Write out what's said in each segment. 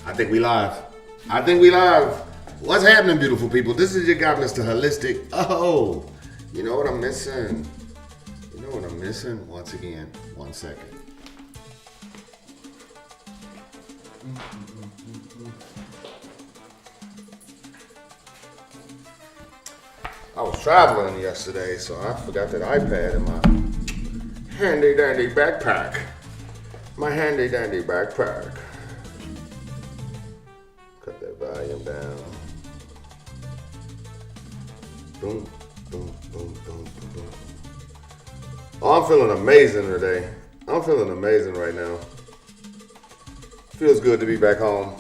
I think we live. I think we live. What's happening, beautiful people? This is your guy, Mr. Holistic. Oh, you know what I'm missing? You know what I'm missing? Once again, 1 second. I was traveling yesterday, so I forgot that iPad in my handy dandy backpack. My handy dandy backpack. Cut that volume down. Boom, boom, boom, boom, boom. Oh, I'm feeling amazing today. I'm feeling amazing right now. Feels good to be back home.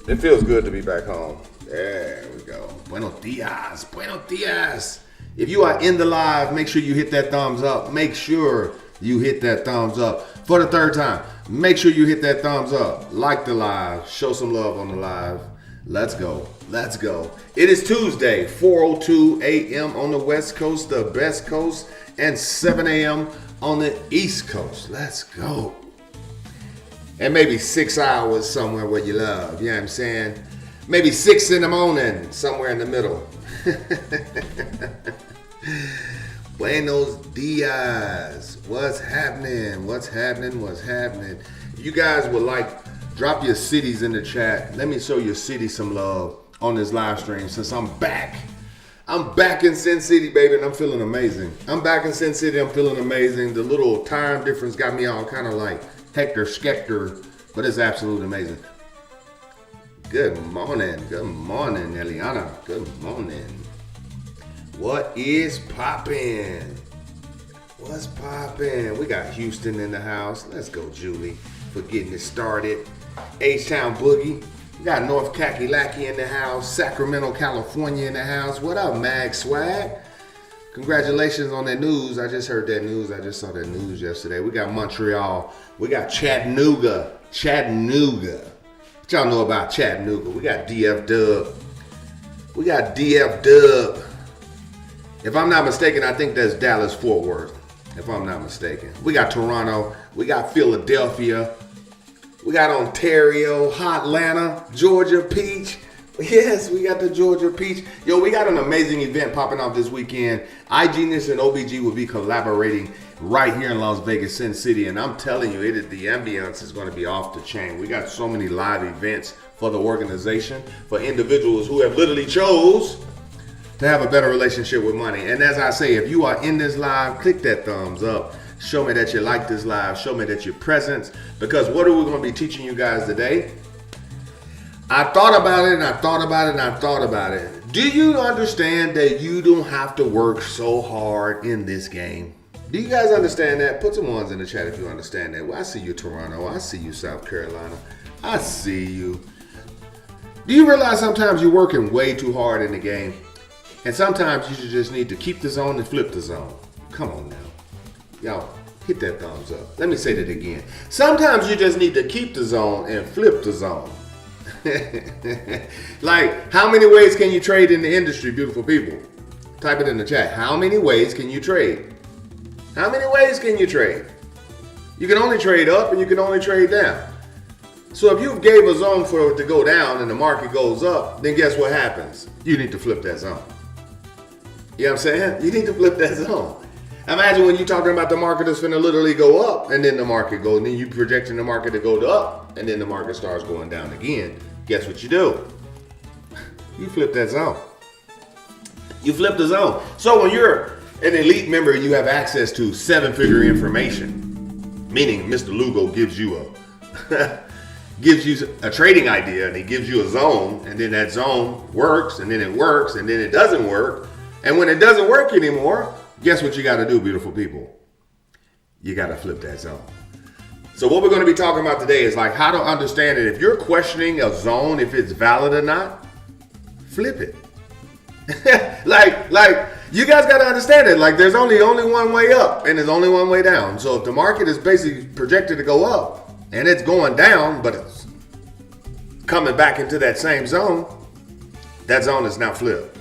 It feels good to be back home. There we go. Buenos dias. Buenos dias. If you are in the live, make sure you hit that thumbs up. Make sure you hit that thumbs up. For the third time, make sure you hit that thumbs up. Like the live. Show some love on the live. Let's go. Let's go. It is Tuesday, 4:02 a.m. on the West Coast, the best coast, and 7 a.m. on the East Coast. Let's go. And maybe 6 hours somewhere where you love. You know what I'm saying? Maybe 6 in the morning, somewhere in the middle. Buenos dias. What's happening? What's happening? What's happening? If you guys would like, drop your cities in the chat. Let me show your city some love on this live stream since I'm back. I'm back in Sin City, baby, and I'm feeling amazing. I'm back in Sin City. I'm feeling amazing. The little time difference got me all kind of like Hector Skector, but it's absolutely amazing. Good morning, Eliana. Good morning. What is poppin'? What's poppin'? We got Houston in the house. Let's go, Julie, for getting it started. H-Town Boogie. We got North Kakalaki in the house. Sacramento, California in the house. What up, Mag Swag? Congratulations on that news. I just heard that news. I just saw that news yesterday. We got Montreal. We got Chattanooga. What y'all know about Chattanooga? We got DF Dub. We got DF Dub. If I'm not mistaken, I think that's Dallas Fort Worth. If I'm not mistaken. We got Toronto. We got Philadelphia. We got Ontario, Hotlanta, Georgia Peach. Yes, we got the Georgia Peach. Yo, we got an amazing event popping off this weekend. IGness and OBG will be collaborating right here in Las Vegas, Sin City. And I'm telling you, the ambience is going to be off the chain. We got so many live events for the organization, for individuals who have literally chose to have a better relationship with money. And as I say, if you are in this live, click that thumbs up. Show me that you like this live. Show me that you're present. Because what are we going to be teaching you guys today? I thought about it and I thought about it and I thought about it. Do you understand that you don't have to work so hard in this game? Do you guys understand that? Put some ones in the chat if you understand that. Well, I see you, Toronto. I see you, South Carolina. I see you. Do you realize sometimes you're working way too hard in the game? And sometimes you just need to keep the zone and flip the zone. Come on now. Y'all, hit that thumbs up. Let me say that again. Sometimes you just need to keep the zone and flip the zone. Like, how many ways can you trade in the industry, beautiful people? Type it in the chat. How many ways can you trade? How many ways can you trade? You can only trade up and you can only trade down. So if you gave a zone for it to go down and the market goes up, then guess what happens? You need to flip that zone. You know what I'm saying? You need to flip that zone. Imagine when you're talking about the market is finna literally go up and then the market goes, and then you projecting the market to go up and then the market starts going down again. Guess what you do? You flip that zone. You flip the zone. So when you're an elite member, you have access to 7-figure information, meaning Mr. Lugo gives you a trading idea and he gives you a zone, and then that zone works and then it works and then it doesn't work. And when it doesn't work anymore, guess what you got to do, beautiful people? You got to flip that zone. So what we're going to be talking about today is like how to understand it. If you're questioning a zone, if it's valid or not, flip it. like you guys got to understand it. Like there's only one way up and there's only one way down. So if the market is basically projected to go up and it's going down, but it's coming back into that same zone, that zone is now flipped.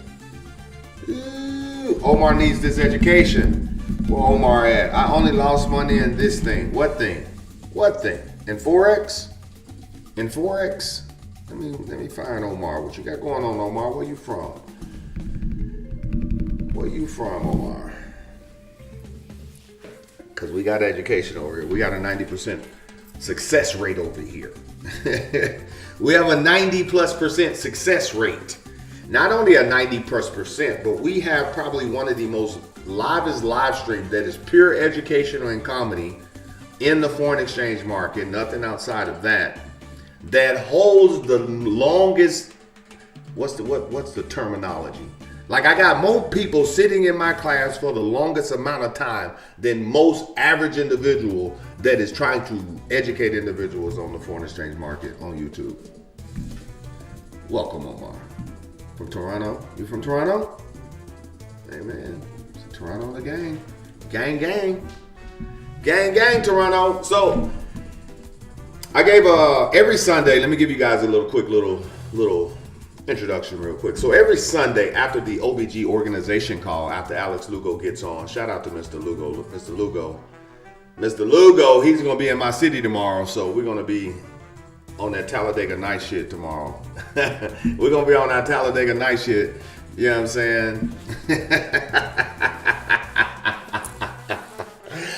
Ooh, Omar needs this education. Where Omar at? I only lost money in this thing. What thing? What thing? In Forex? In Forex? Let me find Omar. What you got going on, Omar? Where you from? Where you from, Omar? Because we got education over here. We got a 90% success rate over here. We have a 90+% success rate. Not only a 90+%, but we have probably one of the most livest live streams that is pure educational and comedy in the foreign exchange market, nothing outside of that, that holds the longest, what's the terminology? Like, I got more people sitting in my class for the longest amount of time than most average individual that is trying to educate individuals on the foreign exchange market on YouTube. Welcome, Omar. From Toronto? You from Toronto? Hey, man. Toronto the gang. Gang, gang. Gang, gang, Toronto. So, I gave every Sunday, let me give you guys a quick little introduction real quick. So every Sunday after the OBG organization call, after Alex Lugo gets on, shout out to Mr. Lugo. Mr. Lugo, he's going to be in my city tomorrow, so we're going to be on that Talladega night shit tomorrow. We're going to be on that Talladega night shit. You know what I'm saying?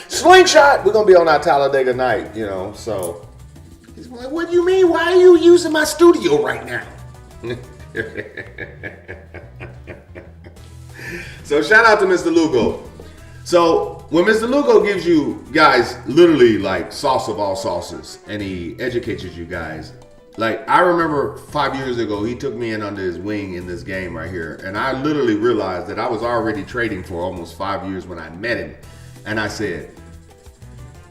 Slingshot! We're going to be on our Talladega night, you know, so. He's like, what do you mean? Why are you using my studio right now? So shout out to Mr. Lugo. So when Mr. Lugo gives you guys literally like sauce of all sauces and he educates you guys, like I remember 5 years ago he took me in under his wing in this game right here, and I literally realized that I was already trading for almost 5 years when I met him, and I said,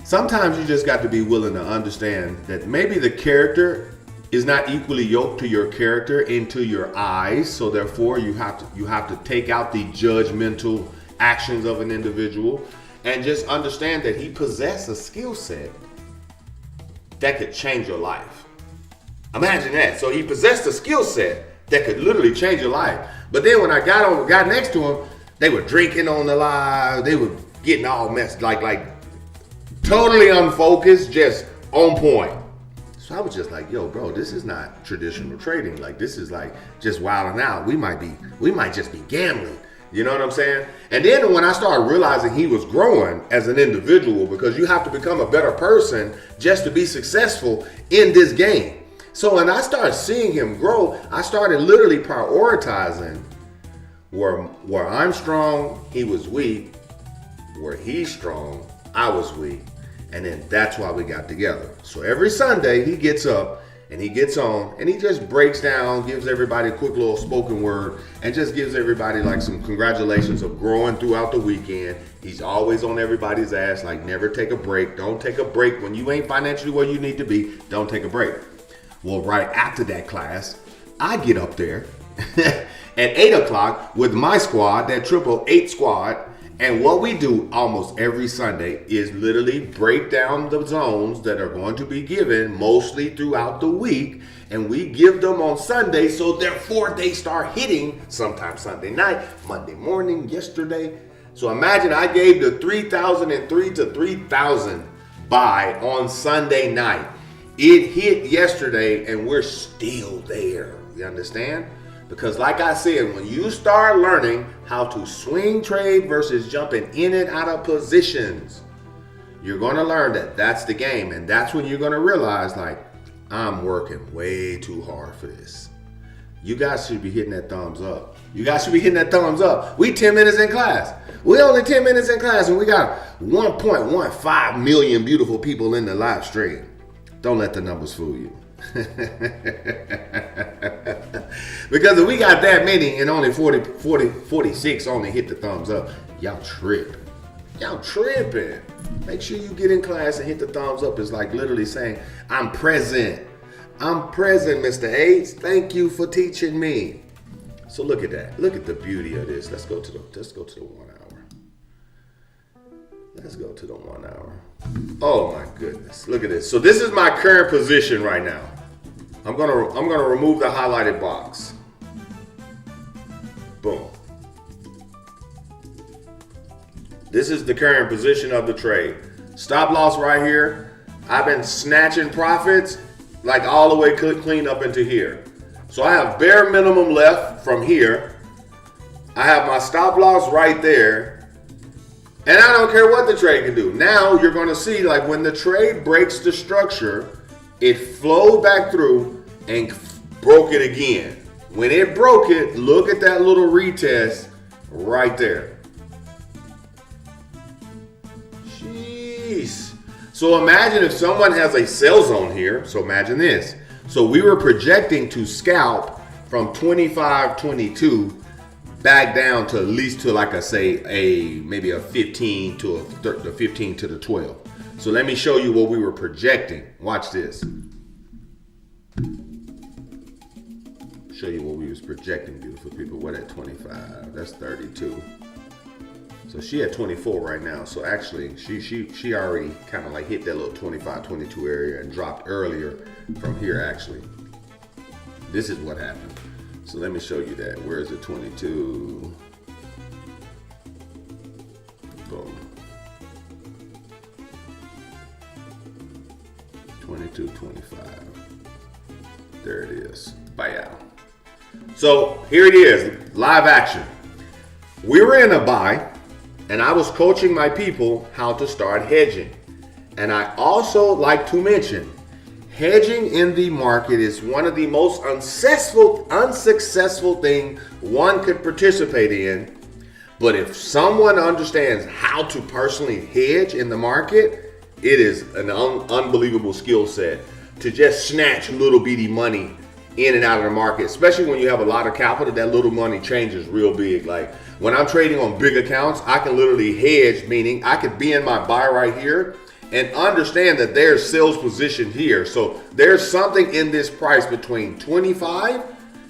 sometimes you just got to be willing to understand that maybe the character is not equally yoked to your character into your eyes, so therefore you have to take out the judgmental actions of an individual and just understand that he possessed a skill set that could change your life. Imagine that. So he possessed a skill set that could literally change your life. But then when I got next to him, they were drinking on the live, they were getting all messed, like totally unfocused, just on point. So I was just like, yo, bro, this is not traditional trading. Like, this is like just wilding out. We might just be gambling. You know what I'm saying? And then when I started realizing he was growing as an individual, because you have to become a better person just to be successful in this game. So when I started seeing him grow, I started literally prioritizing where I'm strong, he was weak. Where he's strong, I was weak. And then that's why we got together. So every Sunday he gets up and he gets on and he just breaks down, gives everybody a quick little spoken word, and just gives everybody like some congratulations of growing throughout the weekend. He's always on everybody's ass, like never take a break. Don't take a break when you ain't financially where you need to be. Don't take a break. Well, right after that class, I get up there at 8 o'clock with my squad, that 888 squad. And what we do almost every Sunday is literally break down the zones that are going to be given mostly throughout the week. And we give them on Sunday, so therefore they start hitting sometime Sunday night, Monday morning, yesterday. So imagine I gave the 3,003 to 3,000 buy on Sunday night. It hit yesterday and we're still there. You understand? Because like I said, when you start learning how to swing trade versus jumping in and out of positions, you're going to learn that that's the game. And that's when you're going to realize, like, I'm working way too hard for this. You guys should be hitting that thumbs up. You guys should be hitting that thumbs up. We 10 minutes in class. We only 10 minutes in class and we got 1.15 million beautiful people in the live stream. Don't let the numbers fool you. Because if we got that many and only 46 only hit the thumbs up, y'all tripping. Y'all tripping. Make sure you get in class and hit the thumbs up. It's like literally saying, I'm present. I'm present, Mr. H. Thank you for teaching me. So look at that. Look at the beauty of this. Let's go to the 1 hour. Let's go to the 1 hour. Oh my goodness. Look at this. So this is my current position right now. I'm gonna remove the highlighted box. Boom. This is the current position of the trade. Stop loss right here. I've been snatching profits like all the way clean up into here. So I have bare minimum left from here. I have my stop loss right there. And I don't care what the trade can do. Now you're going to see, like, when the trade breaks the structure, it flowed back through and broke it again. When it broke it, look at that little retest right there. Jeez. So imagine if someone has a sell zone here. So imagine this. So we were projecting to scalp from 25, 22 back down to at least to, like I say, maybe a 15 to the 15 to the 12. So let me show you what we were projecting. Watch this. Show you what we was projecting, beautiful people. What at 25? That's 32. So she at 24 right now. So actually, she already kind of like hit that little 25, 22 area and dropped earlier from here. Actually, this is what happened. So let me show you that. Where is it? 22. Boom. 22, 25. There it is. Buyout. So here it is, live action. We were in a buy, and I was coaching my people how to start hedging. And I also like to mention, hedging in the market is one of the most unsuccessful thing one could participate in. But if someone understands how to personally hedge in the market, it is an unbelievable skill set to just snatch little bitty money in and out of the market, especially when you have a lot of capital. That little money changes real big. Like when I'm trading on big accounts, I can literally hedge, meaning I could be in my buy right here and understand that there's sales position here. So there's something in this price between 25,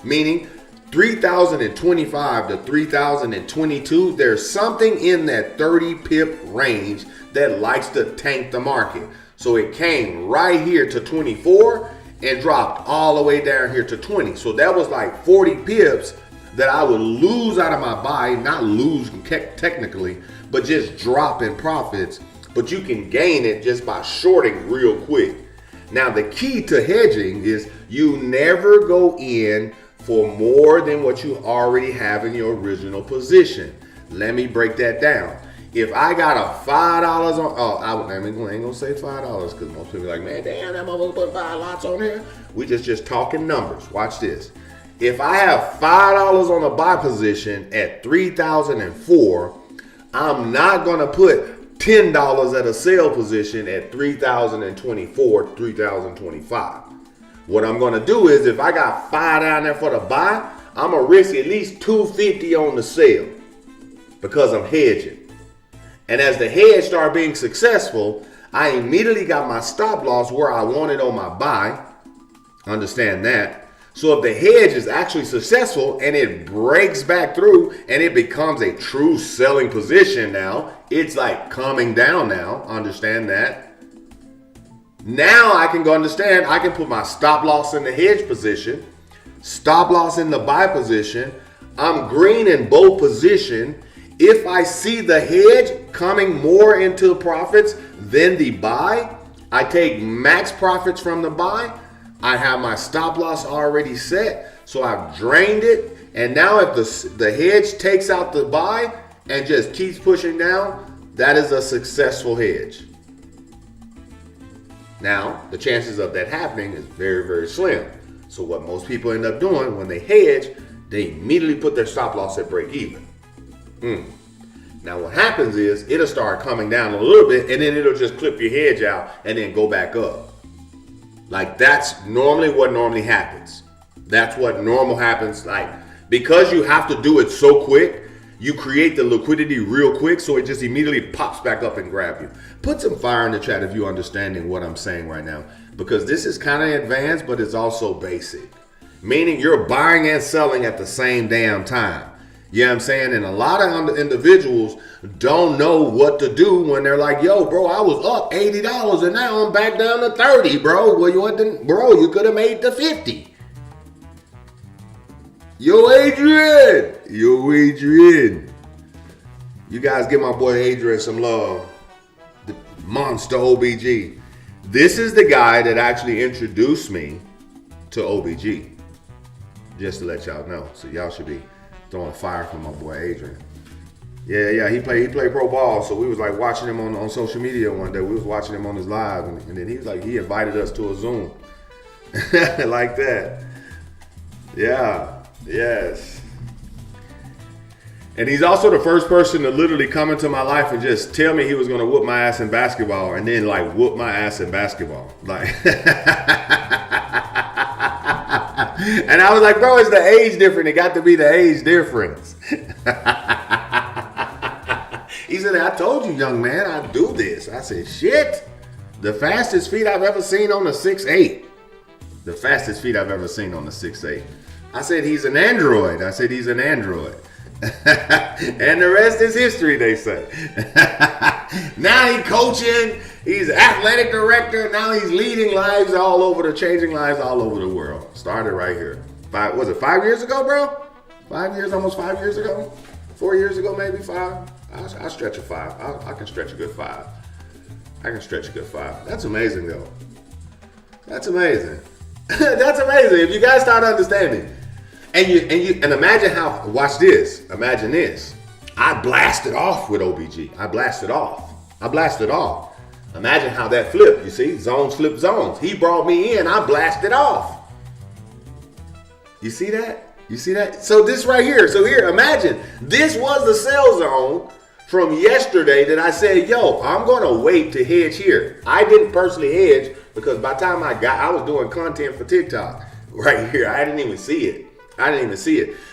meaning 3,025 to 3,022. There's something in that 30 pip range that likes to tank the market. So it came right here to 24 and dropped all the way down here to 20. So that was like 40 pips that I would lose out of my buy, not lose technically, but just drop in profits. But you can gain it just by shorting real quick. Now the key to hedging is you never go in for more than what you already have in your original position. Let me break that down. If I got a $5 on, I ain't gonna say $5 because most people are like, man, damn, that motherfucker put 5 lots on here. We just talking numbers. Watch this. If I have $5 on a buy position at 3,004, I'm not gonna put $10 at a sell position at 3,024, 3,025. What I'm gonna do is if I got 5 down there for the buy, I'm gonna risk at least $250 on the sell because I'm hedging. And as the hedge started being successful, I immediately got my stop loss where I wanted on my buy. Understand that. So if the hedge is actually successful and it breaks back through and it becomes a true selling position now, it's like coming down now. Understand that. Now I can go understand, I can put my stop loss in the hedge position, stop loss in the buy position. I'm green in both positions. If I see the hedge coming more into profits than the buy, I take max profits from the buy. I have my stop loss already set, so I've drained it. And now if the hedge takes out the buy and just keeps pushing down, that is a successful hedge. Now, the chances of that happening is very, very slim. So what most people end up doing when they hedge, they immediately put their stop loss at break even. Now what happens is it'll start coming down a little bit and then it'll just clip your hedge out and then go back up. Like that's normally what normally happens. That's what normal happens. Like because you have to do it so quick, you create the liquidity real quick so it just immediately pops back up and grab you. Put some fire in the chat if you're understanding what I'm saying right now, because this is kind of advanced, but it's also basic. Meaning you're buying and selling at the same damn time. You know what I'm saying? And a lot of individuals don't know what to do when they're like, yo, bro, I was up $80 and now I'm back down to 30, bro. Well, you could have made the 50. Yo, Adrian. You guys give my boy Adrian some love. The monster OBG. This is the guy that actually introduced me to OBG. Just to let y'all know. So y'all should be throwing fire for my boy Adrian. Yeah, he played pro ball. So we was like watching him on social media one day. We was watching him on his live, and then he was like, he invited us to a Zoom. Like that. Yeah, yes. And he's also the first person to literally come into my life and just tell me he was gonna whoop my ass in basketball, and then like whoop my ass in basketball. Like and I was like, bro, it's the age difference. It got to be the age difference. He said, I told you, young man, I'd do this. I said, shit. The fastest feet I've ever seen on the 6'8". The fastest feet I've ever seen on the 6'8". I said, he's an android. And the rest is history, they say. Now he's coaching. He's athletic director. Now he's leading lives all over changing lives all over the world. Started right here. 5 years ago, bro? 5 years, almost 5 years ago? 4 years ago, maybe 5? I'll stretch a 5. I can stretch a good 5. That's amazing, though. That's amazing. That's amazing. If you guys start understanding. And imagine how, watch this. Imagine this. I blasted off with OBG. I blasted off. Imagine how that flipped. You see, zones flip zones. He brought me in. I blasted off. You see that? So this right here. So here, imagine. This was the sell zone from yesterday that I said, yo, I'm going to wait to hedge here. I didn't personally hedge because by the time I was doing content for TikTok right here. I didn't even see it.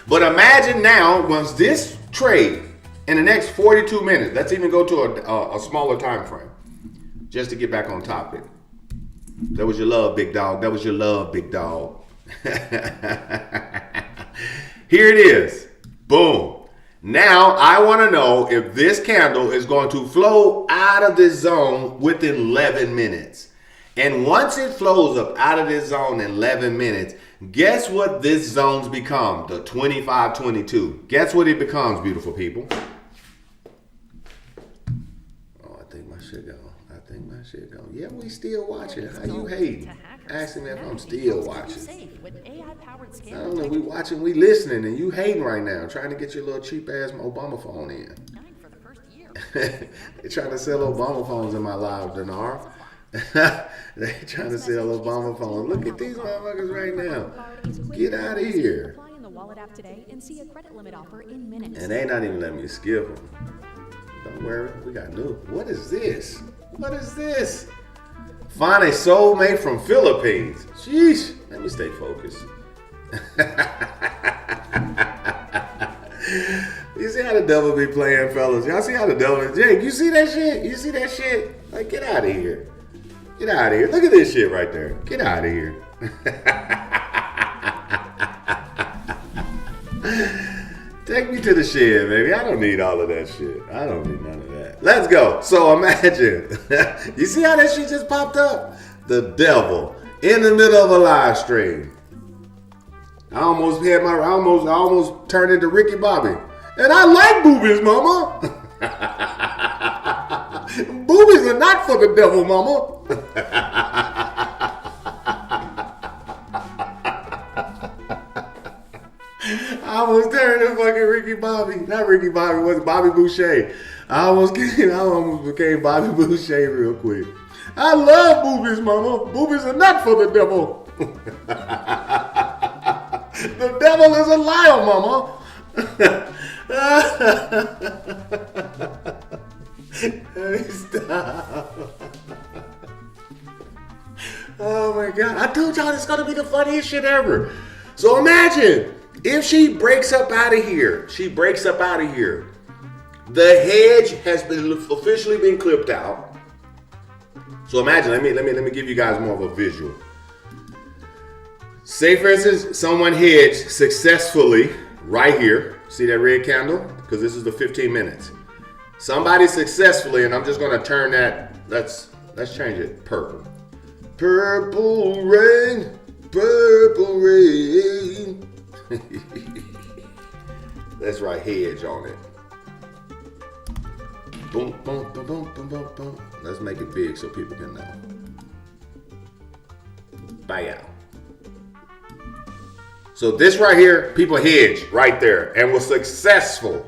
But imagine now, once this trade in the next 42 minutes, let's even go to a smaller time frame, just to get back on topic. That was your love, big dog. Here it is. Boom. Now I want to know if this candle is going to flow out of this zone within 11 minutes. And once it flows up out of this zone in 11 minutes, guess what this zone's become? The 25-22. Guess what it becomes, beautiful people? Oh, I think my shit gone. Yeah, we still watching. How you hating? Asking me if I'm still watching. I don't know, we watching, we listening, and you hating right now, trying to get your little cheap ass Obama phone in. They're trying to sell Obama phones in my live, Dinar. They trying to sell Obama phones. Look at these motherfuckers right now. Get out of here. And they not even letting me skip them. Don't worry, we got new. What is this? Find a soulmate from Philippines. Sheesh. Let me stay focused. You see how the devil be playing, fellas? Y'all see how the devil is? Jake, you see that shit? Like, get out of here. Look at this shit right there. Get out of here. Take me to the shed, baby. I don't need all of that shit. I don't need none of that. Let's go. So imagine. You see how that shit just popped up? The devil in the middle of a live stream. I almost turned into Ricky Bobby. And I like boobies, mama. Boobies are not for the devil, mama. I almost turned into fucking Ricky Bobby. Not Ricky Bobby, it was Bobby Boucher. I almost became Bobby Boucher real quick. I love boobies, mama. Boobies are not for the devil. The devil is a liar, mama. Stop. Oh my God. I told y'all this is going to be the funniest shit ever. So imagine if she breaks up out of here. The hedge has been officially been clipped out. So imagine, let me give you guys more of a visual. Say for instance, someone hedged successfully right here. See that red candle? Because this is the 15 minutes. Somebody successfully, and I'm just gonna turn that, let's change it, purple. Purple rain. Let's write hedge on it. Boom, boom, boom, boom, boom, boom, boom. Let's make it big so people can know. Buy out. So this right here, people hedged right there and was successful.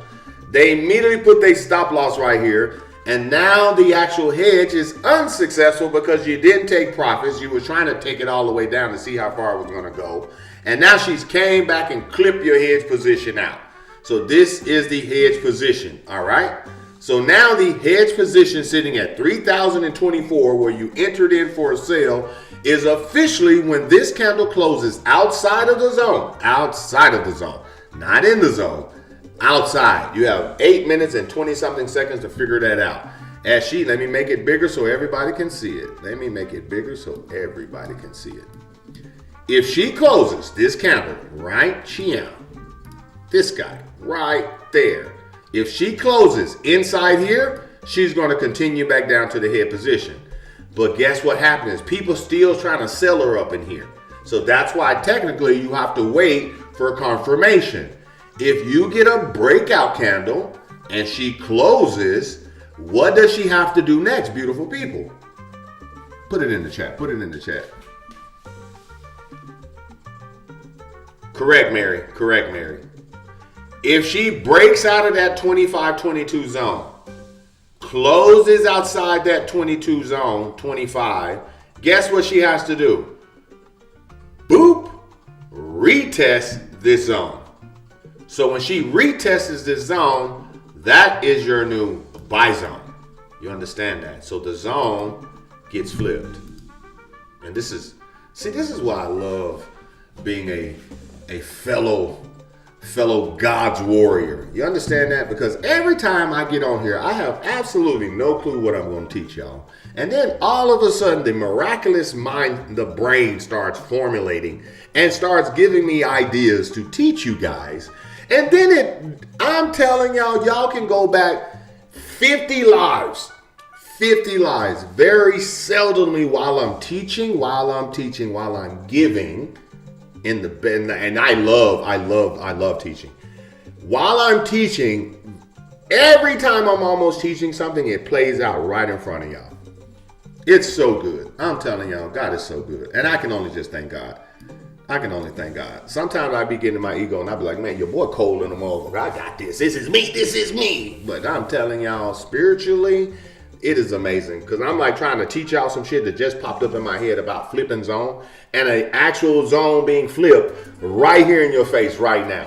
They immediately put their stop loss right here. And now the actual hedge is unsuccessful because you didn't take profits. You were trying to take it all the way down to see how far it was going to go. And now she's came back and clipped your hedge position out. So this is the hedge position, all right? So now the hedge position sitting at 3,024 where you entered in for a sale is officially when this candle closes outside of the zone, not in the zone, outside. You have 8 minutes and 20 something seconds to figure that out. Let me make it bigger so everybody can see it. Let me make it bigger so everybody can see it. If she closes this candle right here, this guy right there, if she closes inside here, she's going to continue back down to the head position. But guess what happens? People still trying to sell her up in here. So that's why technically you have to wait for confirmation. If you get a breakout candle and she closes, what does she have to do next, beautiful people? Put it in the chat. Put it in the chat. Correct, Mary. Correct, Mary. If she breaks out of that 25-22 zone, closes outside that 22 zone, 25, guess what she has to do? Boop, retest this zone. So when she retests this zone, that is your new buy zone. You understand that? So the zone gets flipped. And this is why I love being a fellow God's warrior. You understand that? Because every time I get on here, I have absolutely no clue what I'm going to teach y'all. And then all of a sudden, the miraculous mind, the brain starts formulating and starts giving me ideas to teach you guys. And then I'm telling y'all can go back 50 lives. Very seldomly while I'm teaching, while I'm giving. And I love teaching. While I'm teaching, every time I'm almost teaching something, it plays out right in front of y'all. It's so good. I'm telling y'all, God is so good. And I can only just thank God. I can only thank God. Sometimes I be getting my ego and I be like, man, your boy cold in the motherfucker. I got this. This is me. But I'm telling y'all, spiritually, it is amazing. Because I'm like trying to teach y'all some shit that just popped up in my head about flipping zone. And an actual zone being flipped right here in your face right now.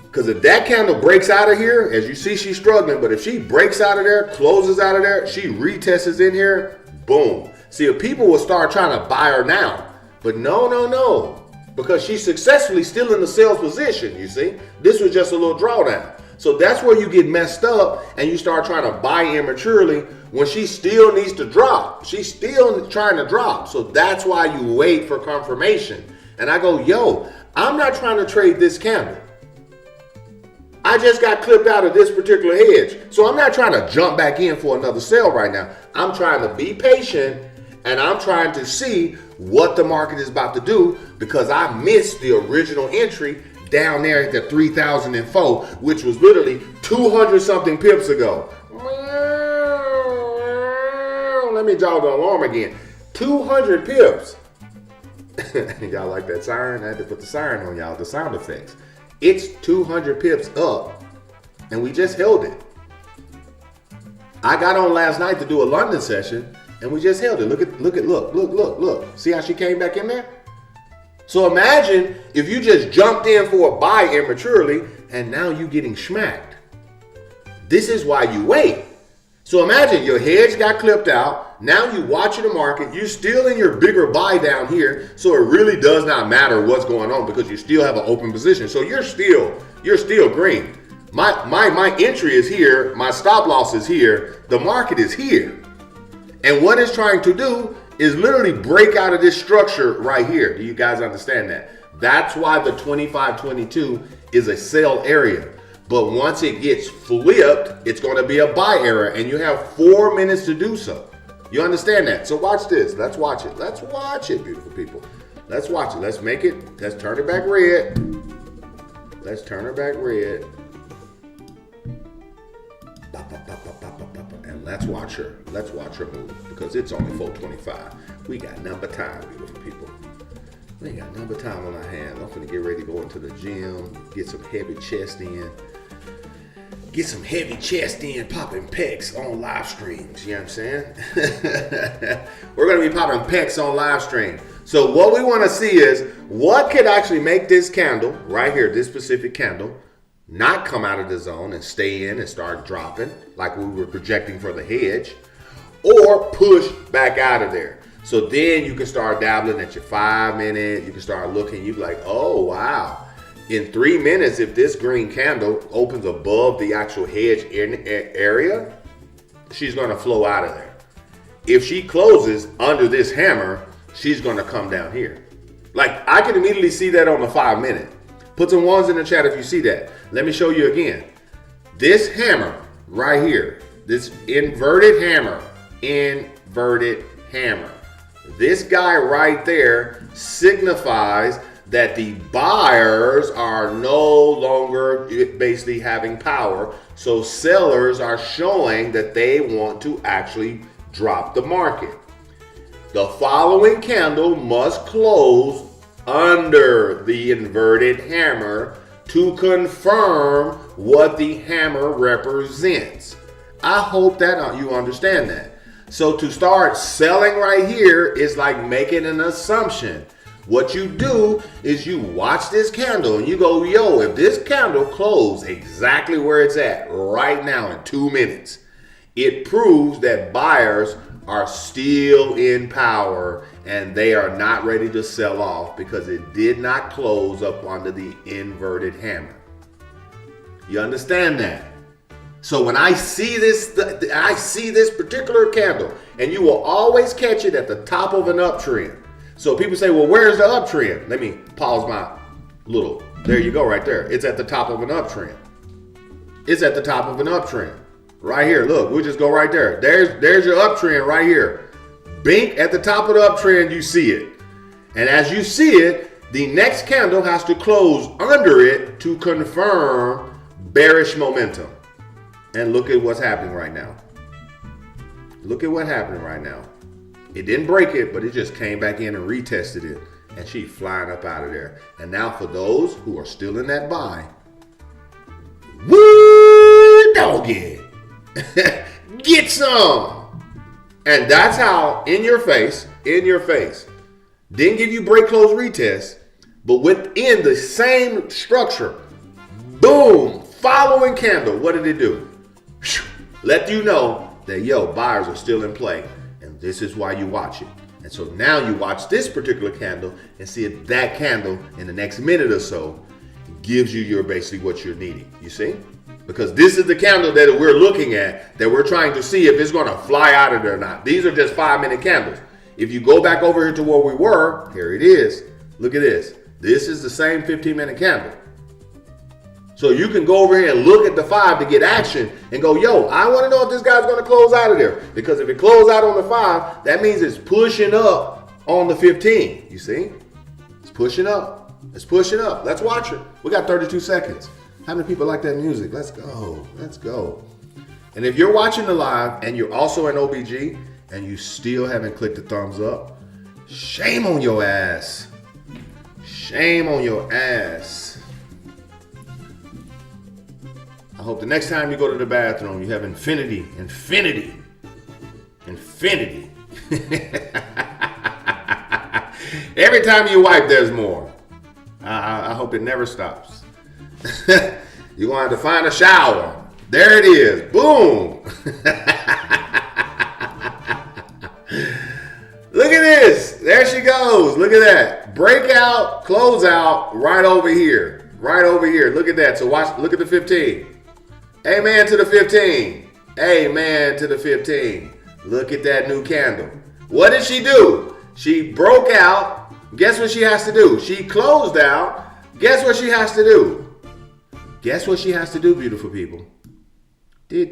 Because if that candle breaks out of here, as you see, she's struggling. But if she breaks out of there, closes out of there, she retests in here, boom. See, if people will start trying to buy her now. But no. Because she's successfully still in the sales position, you see. This was just a little drawdown. So that's where you get messed up and you start trying to buy immaturely when she still needs to drop. She's still trying to drop. So that's why you wait for confirmation. And I go, yo, I'm not trying to trade this candle. I just got clipped out of this particular hedge. So I'm not trying to jump back in for another sale right now. I'm trying to be patient and I'm trying to see what the market is about to do because I missed the original entry down there at the 3,004, which was literally 200 something pips ago. Let me draw the alarm again. 200 pips. Y'all like that siren? I had to put the siren on y'all, the sound effects. It's 200 pips up, and we just held it. I got on last night to do a London session, and we just held it. Look. See how she came back in there? So imagine if you just jumped in for a buy immaturely, and now you getting smacked. This is why you wait. So imagine your hedge got clipped out. Now you watching the market. You're still in your bigger buy down here. So it really does not matter what's going on because you still have an open position. So you're still green. My entry is here. My stop loss is here. The market is here. And what it's trying to do is literally break out of this structure right here. Do you guys understand that? That's why the 25-22 is a sell area. But once it gets flipped, it's going to be a buy area, and you have 4 minutes to do so. You understand that? So watch this. Let's watch it. Let's watch it, beautiful people. Let's watch it. Let's turn it back red. Let's turn her back red. And let's watch her. Let's watch her move because it's only 4:25. We got number time, beautiful people. We ain't got number time on our hands. I'm finna get ready to go into the gym, get some heavy chest in. Get some heavy chest in, popping pecs on live streams. You know what I'm saying? We're going to be popping pecs on live stream. So what we want to see is what could actually make this candle right here, this specific candle, not come out of the zone and stay in and start dropping like we were projecting for the hedge, or push back out of there. So then you can start dabbling at your 5 minute. You can start looking. You be like, oh, wow. In 3 minutes, if this green candle opens above the actual hedge area, she's going to flow out of there. If she closes under this hammer, she's going to come down here. Like, I can immediately see that on the 5 minute. Put some ones in the chat if you see that. Let me show you again. This hammer right here, this inverted hammer. This guy right there signifies that the buyers are no longer basically having power. So sellers are showing that they want to actually drop the market. The following candle must close under the inverted hammer to confirm what the hammer represents. I hope that you understand that. So to start selling right here is like making an assumption. What you do is you watch this candle and you go, yo, if this candle closed exactly where it's at right now in 2 minutes, it proves that buyers are still in power and they are not ready to sell off because it did not close up under the inverted hammer. You understand that? So when I see this, I see this particular candle, and you will always catch it at the top of an uptrend. So people say, well, where's the uptrend? Let me pause my little. There you go right there. It's at the top of an uptrend. It's at the top of an uptrend. Right here. Look, we'll just go right there. There's your uptrend right here. Bink, at the top of the uptrend, you see it. And as you see it, the next candle has to close under it to confirm bearish momentum. And look at what's happening right now. Look at what's happening right now. It didn't break it, but it just came back in and retested it. And she's flying up out of there. And now for those who are still in that buy, woo, doggy. Get some. And that's how, in your face, didn't give you break, close, retest, but within the same structure, boom, following candle, what did it do? Let you know that, yo, buyers are still in play. And this is why you watch it. And so now you watch this particular candle and see if that candle in the next minute or so gives you your basically what you're needing. You see? Because this is the candle that we're looking at, that we're trying to see if it's going to fly out of there or not. These are just 5 minute candles. If you go back over here to where we were, here it is. Look at this. This is the same 15-minute candle. So you can go over here and look at the 5 to get action and go, yo, I want to know if this guy's going to close out of there. Because if it closes out on the 5, that means it's pushing up on the 15. You see? It's pushing up. It's pushing up. Let's watch it. We got 32 seconds. How many people like that music? Let's go. Let's go. And if you're watching the live and you're also an OBG and you still haven't clicked the thumbs up, shame on your ass. Shame on your ass. I hope the next time you go to the bathroom, you have infinity. Every time you wipe, there's more. I hope it never stops. You're going to have to find a shower. There it is. Boom. Look at this. There she goes. Look at that. Breakout, close out, right over here. Right over here. Look at that. So watch. Look at the 15. Amen to the 15. Amen to the 15. Look at that new candle. What did she do? She broke out. Guess what she has to do? She closed out. Guess what she has to do? Guess what she has to do, beautiful people? She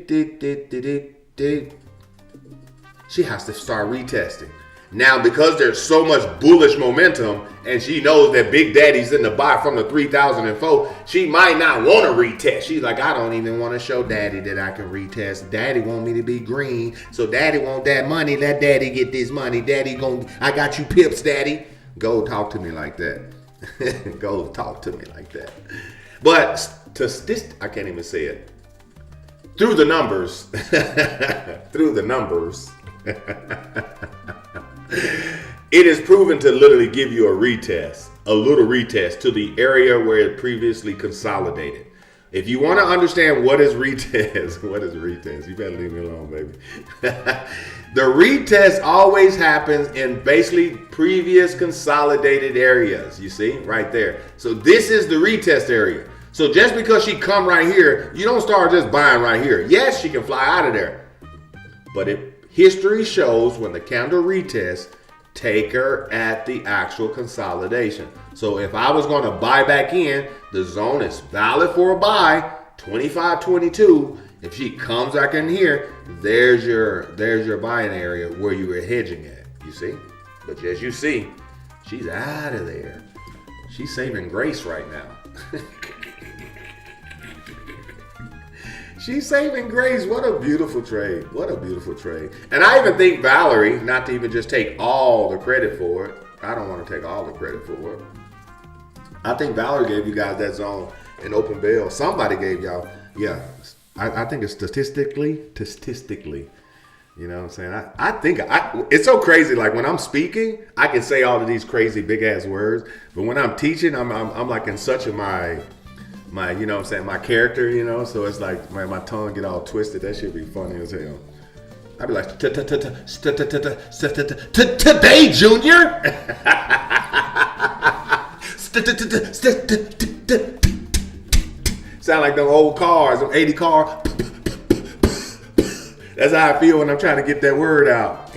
has to start retesting. Now, because there's so much bullish momentum and she knows that Big Daddy's in the buy from the 3004, she might not want to retest. She's like, I don't even want to show Daddy that I can retest. Daddy want me to be green, so Daddy want that money. Let Daddy get this money. Daddy I got you pips, Daddy. Go talk to me like that. Go talk to me like that. But I can't even say it. Through the numbers, through the numbers, it is proven to literally give you a retest, a little retest to the area where it previously consolidated. If you want to understand what is retest, what is retest? You better leave me alone, baby. The retest always happens in basically previous consolidated areas. You see, right there. So this is the retest area. So just because she come right here, you don't start just buying right here. Yes, she can fly out of there. But history shows when the candle retests, take her at the actual consolidation. So if I was going to buy back in, the zone is valid for a buy, 25.22. If she comes back in here, there's your buying area where you were hedging at. You see? But as you see, she's out of there. She's saving grace right now. She's saving grace. What a beautiful trade. What a beautiful trade. And I even think Valerie, not to even just take all the credit for it. I don't want to take all the credit for it. I think Valerie gave you guys that zone in open bail. Somebody gave y'all. Yeah. I think it's statistically. You know what I'm saying? I think it's so crazy. Like when I'm speaking, I can say all of these crazy big ass words. But when I'm teaching, I'm like in such a my, you know what I'm saying, my character, you know, so it's like my tongue get all twisted. That should be funny as hell. I'd be like, today, Junior. Sound like them old cars, them 80 car. That's how I feel when I'm trying to get that word out.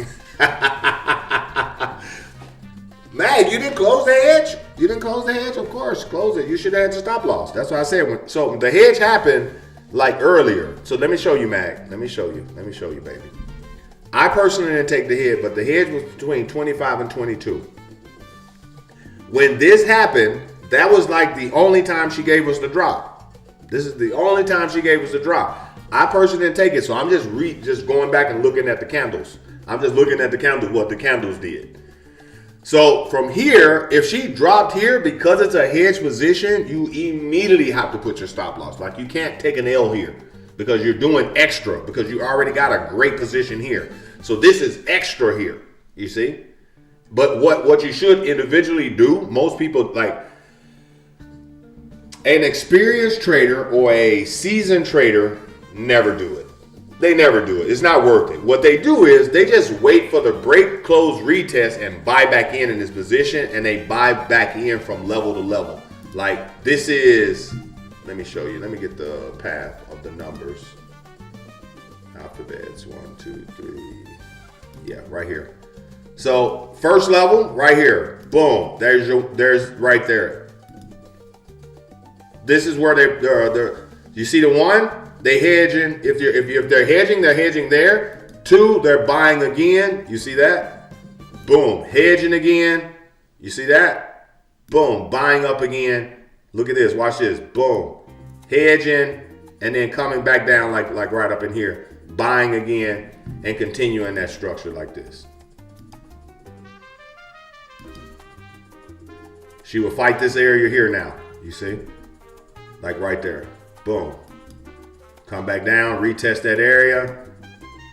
Man, you didn't close the hedge? You didn't close the hedge? Of course, close it. You should have had your stop loss. That's what I said. So the hedge happened like earlier. So let me show you, Mag. Let me show you, baby. I personally didn't take the hedge, but the hedge was between 25 and 22. When this happened, that was like the only time she gave us the drop. This is the only time she gave us the drop. I personally didn't take it, so I'm just going back and looking at the candles. I'm just looking at the candles, what the candles did. So from here, if she dropped here, because it's a hedge position, you immediately have to put your stop loss. Like you can't take an L here because you're doing extra because you already got a great position here. So this is extra here, you see? But what you should individually do, most people, like an experienced trader or a seasoned trader, never do it. They never do it. It's not worth it. What they do is they just wait for the break, close, retest, and buy back in this position, and they buy back in from level to level. Like this is, let me show you. Let me get the path of the numbers. Alphabets, 1, 2, 3. Yeah, right here. So first level, right here. Boom. There's right there. This is where they're you see the one? They hedging. If they're hedging there. 2, they're buying again. You see that? Boom. Hedging again. You see that? Boom. Buying up again. Look at this. Watch this. Boom. Hedging and then coming back down like right up in here. Buying again and continuing that structure like this. She will fight this area here now. You see? Like right there. Boom. Come back down, retest that area,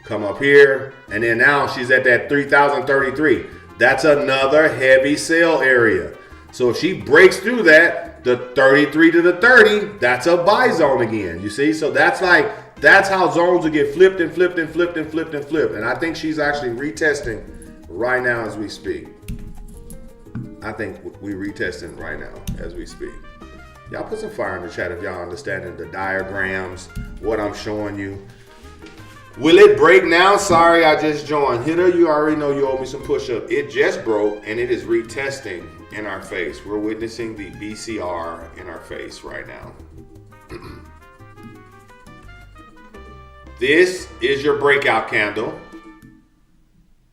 come up here, and then now she's at that 3,033. That's another heavy sell area. So if she breaks through that, the 33 to the 30, that's a buy zone again. You see? So that's how zones will get flipped and flipped and flipped and flipped and flipped. And I think she's actually retesting right now as we speak. I think we're retesting right now as we speak. Y'all put some fire in the chat if y'all understanding the diagrams, what I'm showing you. Will it break now? Sorry, I just joined. Hitter, you already know you owe me some push-up. It just broke, and it is retesting in our face. We're witnessing the BCR in our face right now. This is your breakout candle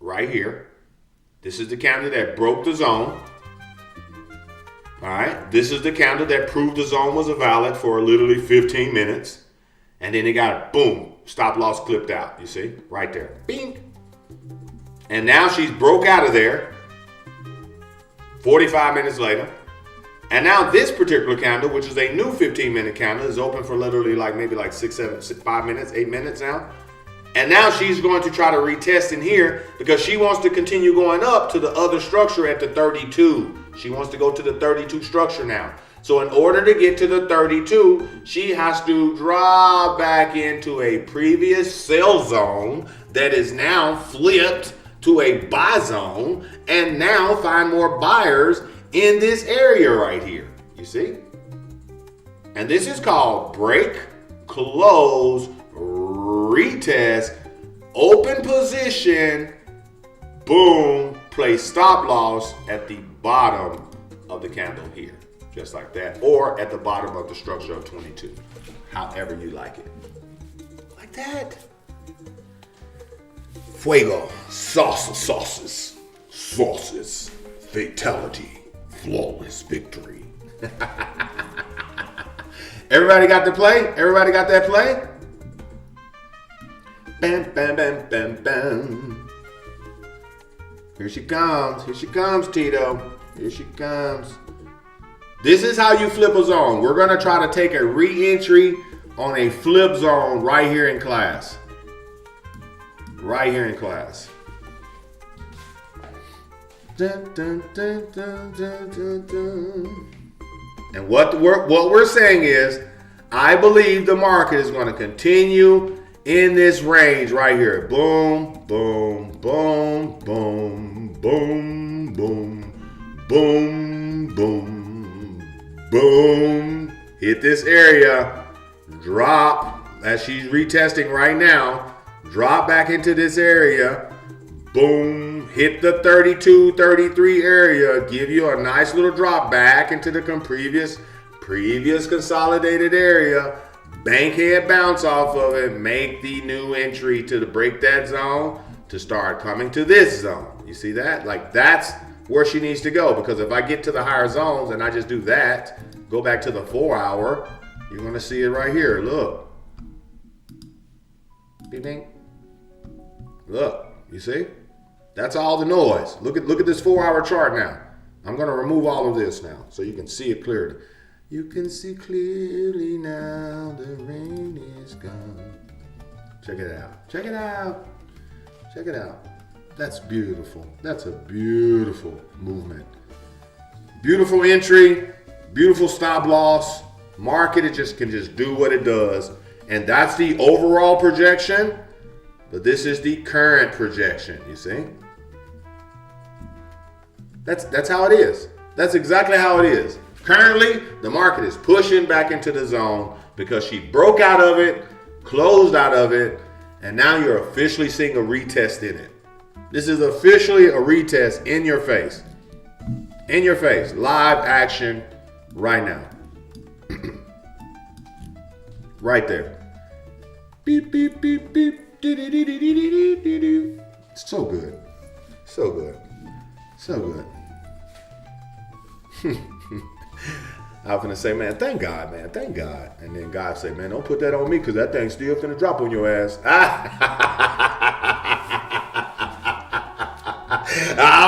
right here. This is the candle that broke the zone. All right, this is the candle that proved the zone was valid for literally 15 minutes. And then it got, boom, stop loss clipped out. You see, right there, bing. And now she's broke out of there. 45 minutes later. And now this particular candle, which is a new 15-minute candle, is open for literally maybe 5 minutes, 8 minutes now. And now she's going to try to retest in here because she wants to continue going up to the other structure at the 32. She wants to go to the 32 structure now. So in order to get to the 32, she has to drop back into a previous sell zone that is now flipped to a buy zone and now find more buyers in this area right here. You see? And this is called break, close, retest, open position, boom, place stop loss at the bottom of the candle here, just like that, or at the bottom of the structure of 22, however you like it. Like that. Fuego, sauces, fatality, flawless victory. Everybody got the play? Everybody got that play? Bam, bam, bam, bam, bam. Here she comes, Tito. Here she comes. This is how you flip a zone. We're gonna try to take a re-entry on a flip zone right here in class. Right here in class. Dun, dun, dun, dun, dun, dun, dun. And what we're saying is, I believe the market is going to continue in this range right here. Boom, boom, boom, boom, boom, boom, boom, boom, boom. Hit this area, drop as she's retesting right now. Drop back into this area. Boom, hit the 32, 33 area, give you a nice little drop back into the previous consolidated area. Bankhead bounce off of it, make the new entry to break that zone to start coming to this zone. You see that? Like that's where she needs to go, because if I get to the higher zones and I just do that, go back to the 4 hour, you're gonna see it right here. Look. Ding ding. Look, you see? That's all the noise. Look at this 4 hour chart now. I'm going to remove all of this now so you can see it clearly. You can see clearly now the rain is gone. Check it out. Check it out. Check it out. That's beautiful. That's a beautiful movement. Beautiful entry. Beautiful stop loss. Market can just do what it does. And that's the overall projection. But this is the current projection, you see? That's how it is. That's exactly how it is. Currently, the market is pushing back into the zone because she broke out of it, closed out of it, and now you're officially seeing a retest in it. This is officially a retest in your face. In your face. Live action right now. Right there. Beep, beep, beep, beep. So good. So good. So good. I was gonna say, man, thank God, man, thank God. And then God said, man, don't put that on me because that thing's still gonna drop on your ass. I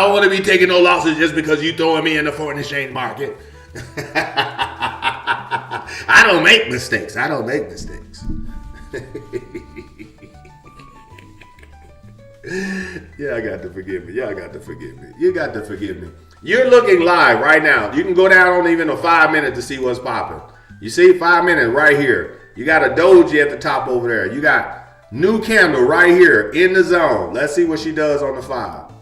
don't want to be taking no losses just because you throwing me in the foreign exchange market. I don't make mistakes. I don't make mistakes. Yeah, I got to forgive me. Yeah, I got to forgive me. You got to forgive me. You're looking live right now. You can go down on even a 5 minute to see what's popping. You see 5 minutes right here. You got a doji at the top over there. You got new candle right here in the zone. Let's see what she does on the 5.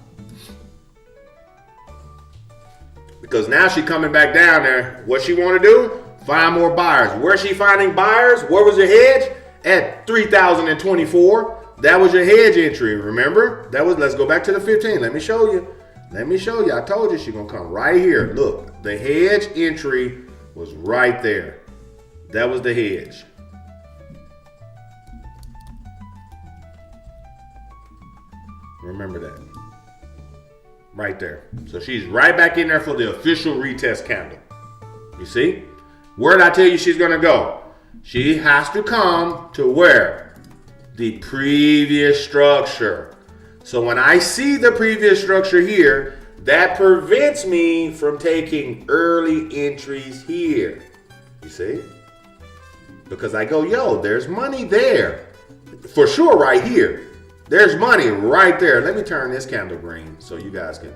Because now she's coming back down there. What she want to do? Find more buyers. Where's she finding buyers? Where was your hedge? At 3,024. That was your hedge entry, remember? That was, let's go back to the 15. Let me show you. Let me show you. I told you she's going to come right here. Look, the hedge entry was right there. That was the hedge. Remember that. Right there. So she's right back in there for the official retest candle. You see? Where did I tell you she's going to go? She has to come to where? The previous structure. So when I see the previous structure here, that prevents me from taking early entries here. You see? Because I go, yo, there's money there. For sure right here. There's money right there. Let me turn this candle green so you guys can.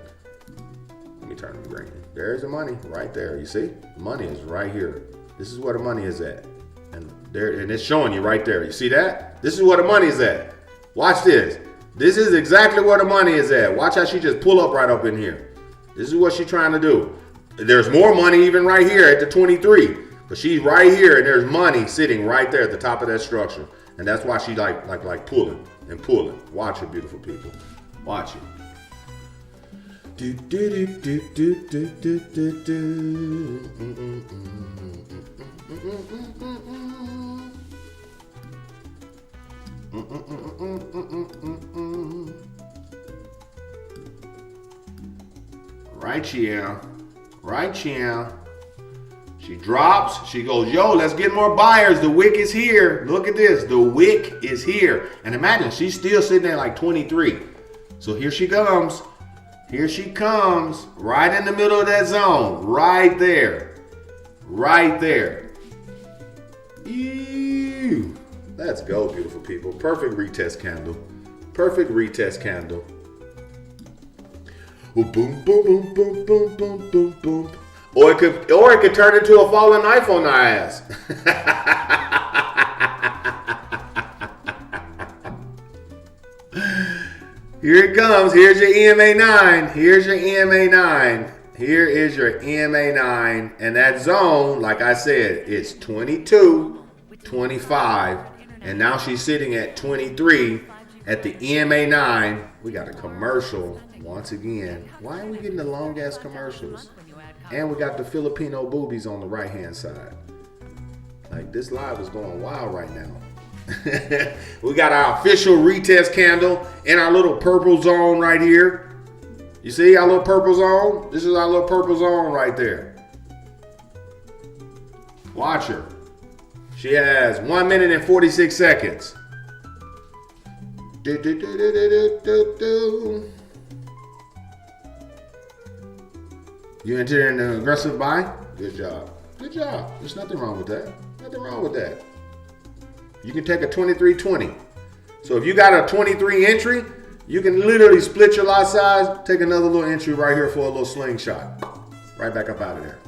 Let me turn it green. There's the money right there. You see? Money is right here. This is where the money is at. And there, and it's showing you right there. You see that? This is where the money is at. Watch this. This is exactly where the money is at. Watch how she just pull up right up in here. This is what she's trying to do. There's more money even right here at the 23. But she's right here and there's money sitting right there at the top of that structure. And that's why she like pulling and pulling. Watch it, beautiful people. Watch it. Do do do do do do do do. Right here. Right here. She drops. She goes, yo, let's get more buyers. The wick is here. Look at this. The wick is here. And imagine, she's still sitting at like 23. So here she comes. Here she comes. Right in the middle of that zone. Right there. Right there. Ew. Let's go, beautiful people. Perfect retest candle. Perfect retest candle. Boom, boom, boom, boom, boom, boom, boom, boom. Or it could turn into a falling knife on our ass. Here it comes. Here's your EMA 9. Here's your EMA 9. Here is your EMA 9. And that zone, like I said, it's 22, 25. And now she's sitting at 23 at the EMA 9. We got a commercial once again. Why are we getting the long ass commercials? And we got the Filipino boobies on the right hand side. Like, this live is going wild right now. We got our official retest candle in our little purple zone right here. You see our little purple zone? This is our little purple zone right there. Watch her. She has 1 minute and 46 seconds. You enter in an aggressive buy? Good job. Good job. There's nothing wrong with that. Nothing wrong with that. You can take a 23.20. So if you got a 23 entry, you can literally split your lot size, take another little entry right here for a little slingshot. Right back up out of there.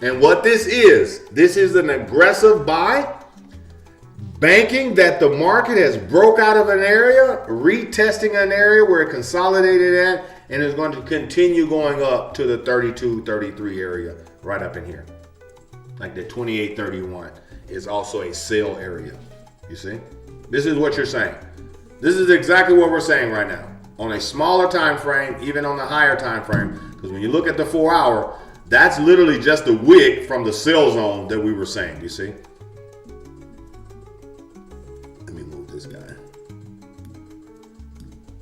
And what this is an aggressive buy, banking that the market has broke out of an area, retesting an area where it consolidated at, and is going to continue going up to the 32, 33 area right up in here. Like the 28, 31 is also a sale area. You see? This is what you're saying. This is exactly what we're saying right now. On a smaller time frame, even on the higher time frame, because when you look at the 4 hour, that's literally just the wick from the sell zone that we were saying. You see? Let me move this guy.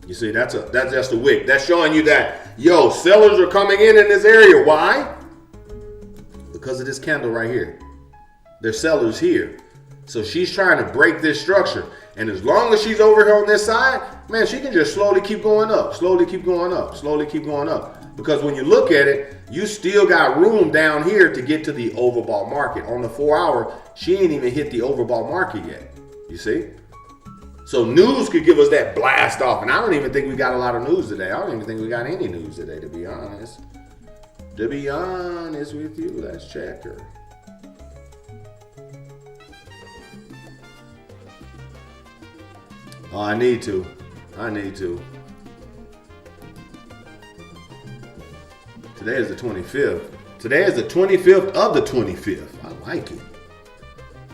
You see, that's just a wick. That's showing you that, yo, sellers are coming in this area. Why? Because of this candle right here. There's sellers here. So she's trying to break this structure. And as long as she's over here on this side, man, she can just slowly keep going up, slowly keep going up, slowly keep going up. Because when you look at it, you still got room down here to get to the overbought market. On the 4 hour, she ain't even hit the overbought market yet. You see? So news could give us that blast off. And I don't even think we got a lot of news today. I don't even think we got any news today, to be honest. To be honest with you, let's check her. Oh, I need to. Today is the 25th. Today is the 25th of the 25th. I like it.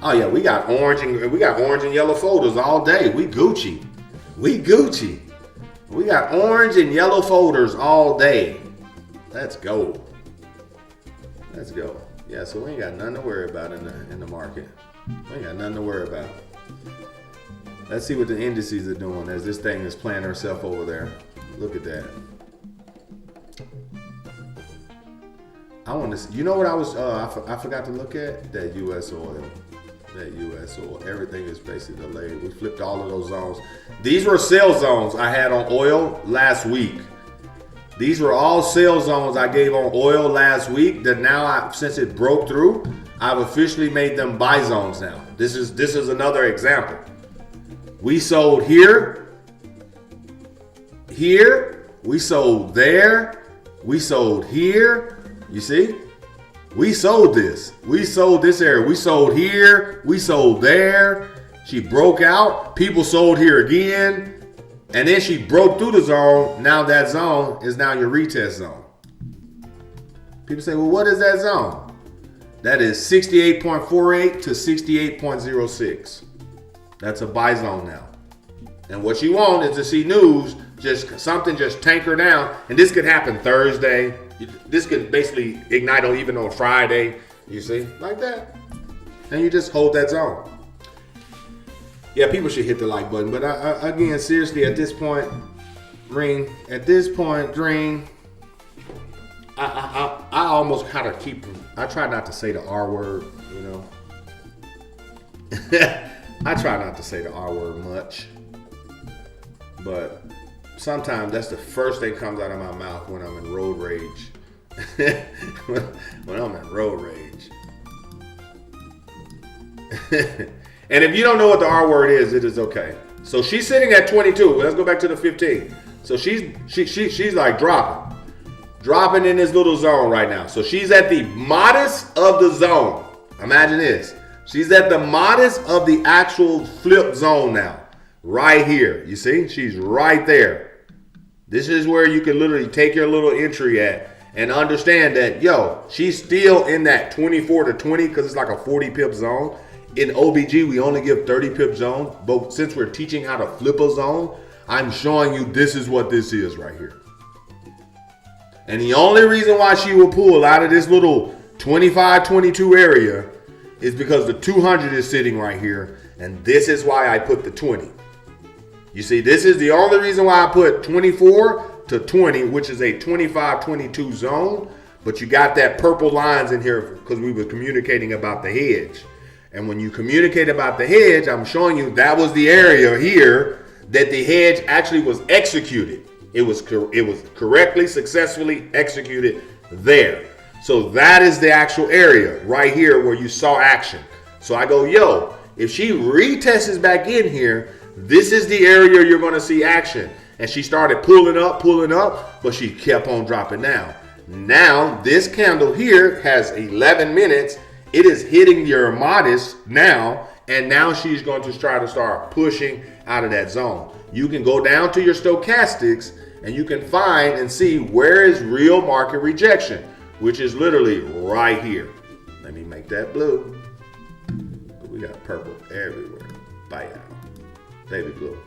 Oh yeah, we got orange and yellow folders all day. We Gucci. We got orange and yellow folders all day. Let's go. Let's go. Yeah, so we ain't got nothing to worry about in the market. We ain't got nothing to worry about. Let's see what the indices are doing as this thing is playing herself over there. Look at that. I want to see, you know what I forgot to look at? That U.S. oil. That US oil. Everything is basically delayed. We flipped all of those zones. These were sell zones I had on oil last week. These were all sell zones I gave on oil last week that now, since it broke through, I've officially made them buy zones now. This is another example. We sold here, we sold there, we sold here. You see? We sold this. We sold this area. We sold here, we sold there. She broke out. People sold here again. And then she broke through the zone. Now that zone is now your retest zone. People say, well, what is that zone? That is 68.48 to 68.06. That's a buy zone now. And what you want is to see news, something just tanker down. And this could happen Thursday. This could basically ignite even on Friday. You see, like that. And you just hold that zone. Yeah, people should hit the like button. But again, seriously, at this point, Ring, I almost kind of I try not to say the R word, you know. I try not to say the R word much. But sometimes that's the first thing that comes out of my mouth when I'm in road rage. when I'm in road rage. And if you don't know what the R word is, it is okay. So she's sitting at 22. Let's go back to the 15. So she's like dropping in this little zone right now. So she's at the modest of the zone. Imagine this. She's at the modest of the actual flip zone now. Right here. You see? She's right there. This is where you can literally take your little entry at and understand that, yo, she's still in that 24 to 20 because it's like a 40 pip zone. In OBG, we only give 30 pip zones, but since we're teaching how to flip a zone, I'm showing you this is what this is right here. And the only reason why she will pull out of this little 25, 22 area is because the 200 is sitting right here, and this is why I put the 20. You see, this is the only reason why I put 24 to 20, which is a 25, 22 zone, but you got that purple lines in here because we were communicating about the hedge. And when you communicate about the hedge, I'm showing you that was the area here that the hedge actually was executed. It was correctly, successfully executed there. So that is the actual area right here where you saw action. So I go, yo, if she retests back in here, this is the area you're going to see action. And she started pulling up, but she kept on dropping down. Now, this candle here has 11 minutes. It is hitting your modest now, and now she's going to try to start pushing out of that zone. You can go down to your stochastics, and you can find and see where is real market rejection, which is literally right here. Let me make that blue. We got purple everywhere. Bam. Baby blue.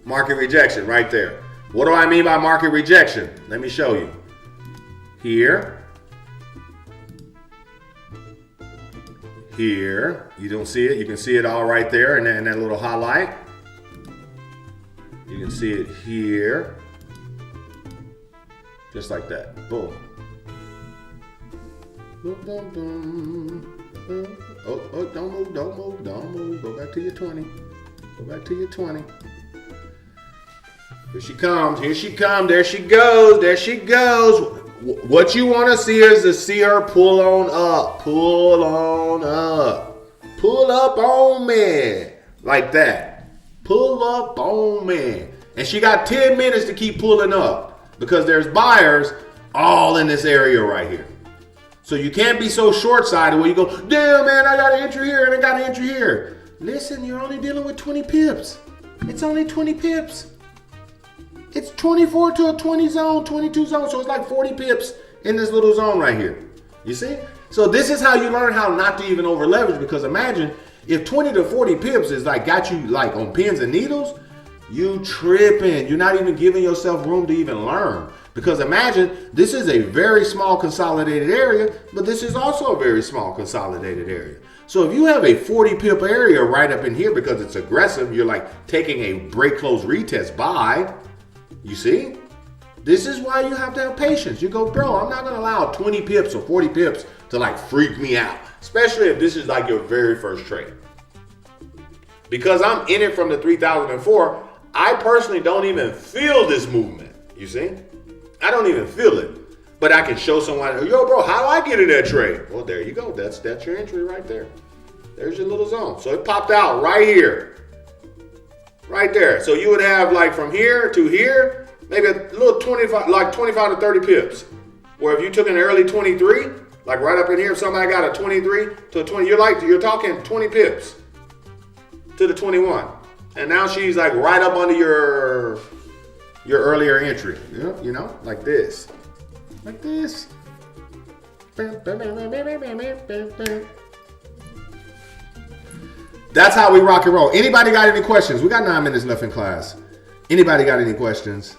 Market rejection right there. What do I mean by market rejection? Let me show you. Here. Here, you don't see it. You can see it all right there in that little highlight. You can see it here. Just like that. Boom. Boom, boom, boom. Oh, don't move. Go back to your 20. Go back to your 20. Here she comes. There she goes. What you want to see is to see her pull on up. Pull up on me. Like that. Pull up on me. And she got 10 minutes to keep pulling up because there's buyers all in this area right here. So you can't be so short-sighted where you go, damn, man, I got an entry here and I got an entry here. Listen, you're only dealing with 20 pips. It's only 20 pips. It's 24 to a 20 zone, 22 zone. So it's like 40 pips in this little zone right here. You see? So this is how you learn how not to even over leverage, because imagine if 20 to 40 pips is like got you like on pins and needles, you tripping. You're not even giving yourself room to even learn. Because imagine this is a very small consolidated area, but this is also a very small consolidated area. So if you have a 40 pip area right up in here because it's aggressive, you're like taking a break close retest buy. You see? This is why you have to have patience. You go, bro, I'm not going to allow 20 pips or 40 pips to like freak me out, especially if this is like your very first trade. Because I'm in it from the 3004, I personally don't even feel this movement. You see? I don't even feel it. But I can show someone, yo, bro, how do I get in that trade? Well, there you go. That's your entry right there. There's your little zone. So it popped out right here. Right there. So you would have like from here to here, maybe a little 25, like 25 to 30 pips. Where if you took an early 23, like right up in here, if somebody got a 23 to a 20, you're talking 20 pips to the 21. And now she's like right up under your earlier entry. You know, like this. Like this. That's how we rock and roll. Anybody got any questions? We got 9 minutes left in class. Anybody got any questions?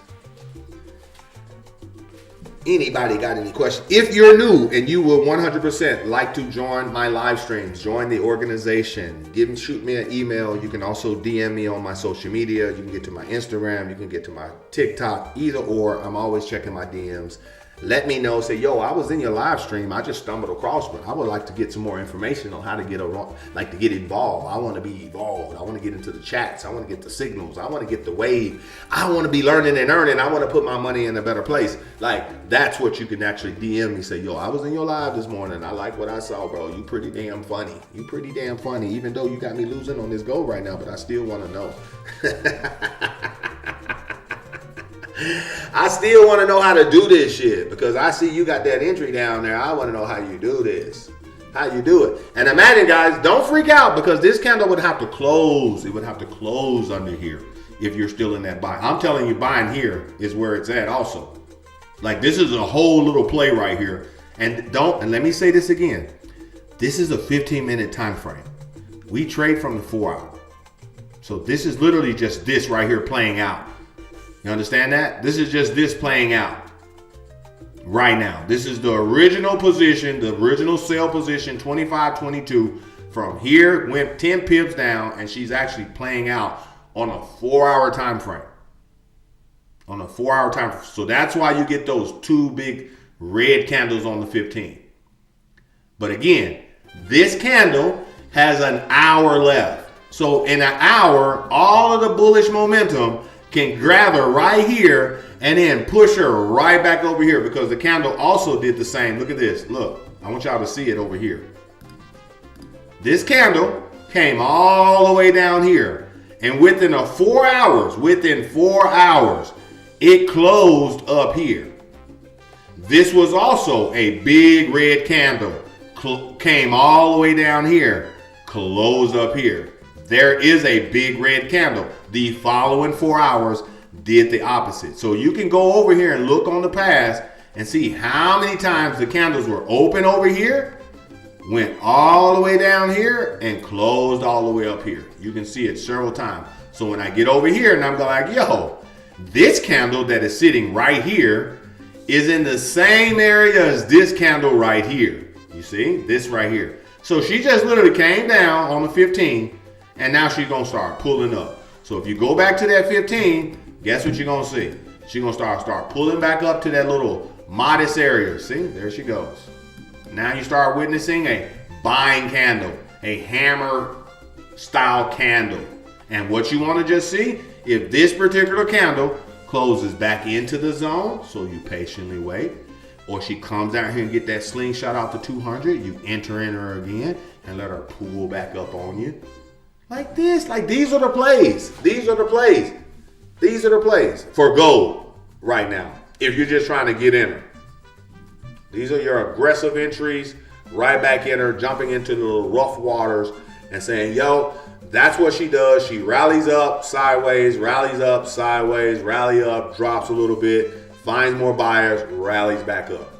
Anybody got any questions? If you're new and you will 100% like to join my live streams, join the organization, shoot me an email. You can also DM me on my social media. You can get to my Instagram. You can get to my TikTok. Either or. I'm always checking my DMs. Let me know. Say, yo, I was in your live stream. I just stumbled across, but I would like to get some more information on how to get involved. I want to be evolved. I want to get into the chats. I want to get the signals. I want to get the wave. I want to be learning and earning. I want to put my money in a better place. Like, that's what you can actually DM me. Say, yo, I was in your live this morning. I like what I saw, bro. You pretty damn funny. You pretty damn funny. Even though you got me losing on this goal right now, but I still want to know. I still want to know how to do this shit because I see you got that entry down there. I want to know how you do this, how you do it. And imagine, guys, don't freak out because this candle would have to close. It would have to close under here if you're still in that buy. I'm telling you, buying here is where it's at also. Like, this is a whole little play right here. And let me say this again. This is a 15-minute time frame. We trade from the 4 hour. So this is literally just this right here playing out. You understand that? This is just this playing out right now. This is the original position, the original sell position, 25.22. From here, went 10 pips down, and she's actually playing out on a 4 hour time frame. On a 4 hour time frame. So that's why you get those two big red candles on the 15. But again, this candle has an hour left. So in an hour, all of the bullish momentum can grab her right here and then push her right back over here because the candle also did the same. Look at this. Look, I want y'all to see it over here. This candle came all the way down here. And within 4 hours, it closed up here. This was also a big red candle. Came all the way down here, closed up here. There is a big red candle. The following 4 hours did the opposite. So you can go over here and look on the past and see how many times the candles were open over here, went all the way down here, and closed all the way up here. You can see it several times. So when I get over here and I'm like, yo, this candle that is sitting right here is in the same area as this candle right here. You see? This right here. So she just literally came down on the 15, and now she's going to start pulling up. So if you go back to that 15, guess what you're going to see? She's going to start pulling back up to that little modest area. See? There she goes. Now you start witnessing a buying candle, a hammer style candle. And what you want to just see, if this particular candle closes back into the zone, so you patiently wait, or she comes out here and get that slingshot out to 200, you enter in her again and let her pull back up on you. Like this, like these are the plays. These are the plays. These are the plays for gold right now. If you're just trying to get in her. These are your aggressive entries, right back in her, jumping into the little rough waters and saying, yo, that's what she does. She rallies up sideways, rallies up sideways, rally up, drops a little bit, finds more buyers, rallies back up.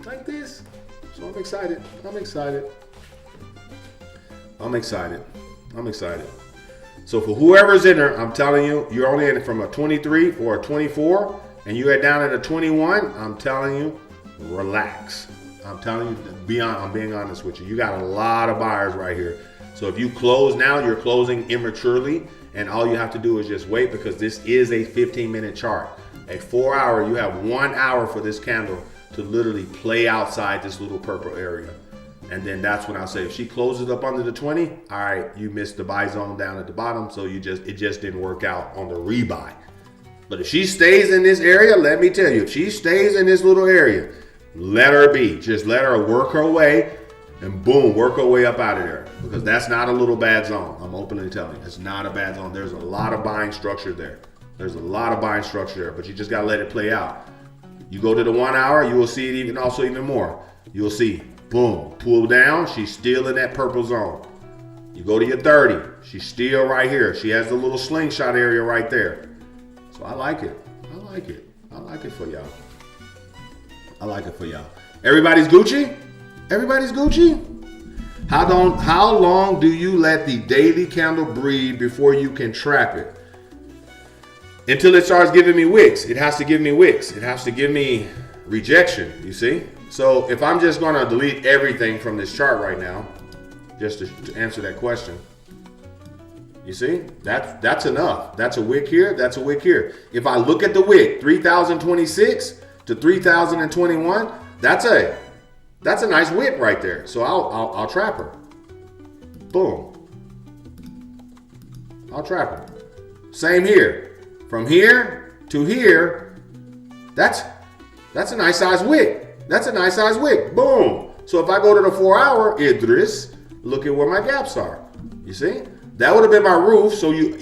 Like this. So I'm excited. I'm excited. I'm excited. I'm excited. So for whoever's in there, I'm telling you, you're only in it from a 23 or a 24, and you are down at a 21, I'm telling you, relax. I'm telling you, I'm being honest with you. You got a lot of buyers right here. So if you close now, you're closing immaturely, and all you have to do is just wait because this is a 15-minute chart. A 4 hour, you have 1 hour for this candle to literally play outside this little purple area. And then that's when I'll say, if she closes up under the 20, all right, you missed the buy zone down at the bottom. So it just didn't work out on the rebuy. But if she stays in this area, let me tell you, if she stays in this little area, let her be. Just let her work her way and boom, work her way up out of there. Because that's not a little bad zone. I'm openly telling you, it's not a bad zone. There's a lot of buying structure there. There's a lot of buying structure there, but you just got to let it play out. You go to the 1 hour, you will see it even more. You'll see, boom, pull down. She's still in that purple zone. You go to your 30. She's still right here. She has the little slingshot area right there. So I like it. I like it. I like it for y'all. I like it for y'all. Everybody's Gucci? Everybody's Gucci? How long do you let the daily candle breathe before you can trap it? Until it starts giving me wicks. It has to give me wicks. It has to give me rejection, you see? So if I'm just gonna delete everything from this chart right now, just to answer that question, you see, that's enough. That's a wick here, that's a wick here. If I look at the wick, 3026 to 3021, that's a nice wick right there. So I'll trap her. Boom. I'll trap her. Same here. From here to here, that's a nice size wick. That's a nice size wick. Boom. So if I go to the 4 hour, Idris, look at where my gaps are. You see? That would have been my roof. So you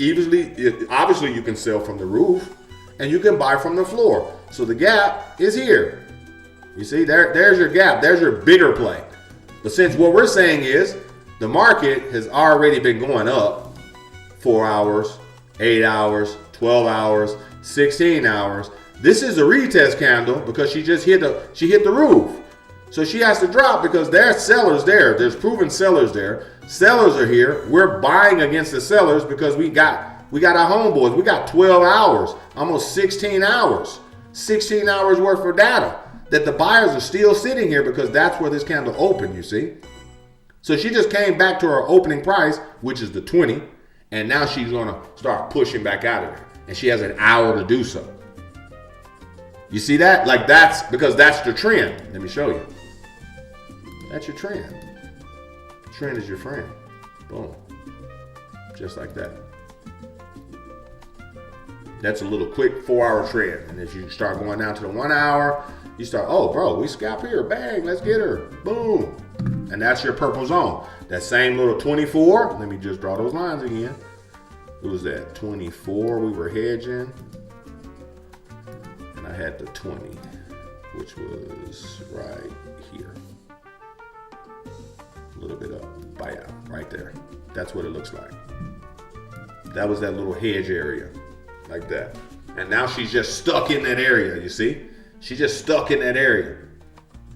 obviously you can sell from the roof and you can buy from the floor. So the gap is here. You see, there's your gap. There's your bigger play. But since what we're saying is the market has already been going up 4 hours, 8 hours, 12 hours, 16 hours. This is a retest candle because she just hit the roof. So she has to drop because there's sellers there. There's proven sellers there. Sellers are here. We're buying against the sellers because we got our homeboys. We got 12 hours, almost 16 hours. 16 hours worth of data that the buyers are still sitting here because that's where this candle opened, you see. So she just came back to her opening price, which is the 20, and now she's gonna start pushing back out of there. And she has an hour to do so. You see that? Like that's because that's the trend. Let me show you. That's your trend. Trend is your friend. Boom. Just like that. That's a little quick 4 hour trend. And if you start going down to the 1 hour, you start, oh, bro, we scalp here. Bang, let's get her. Boom. And that's your purple zone. That same little 24. Let me just draw those lines again. It was that 24 we were hedging. And I had the 20, which was right here. A little bit up, buyout, right there. That's what it looks like. That was that little hedge area. Like that. And now she's just stuck in that area, you see? She's just stuck in that area.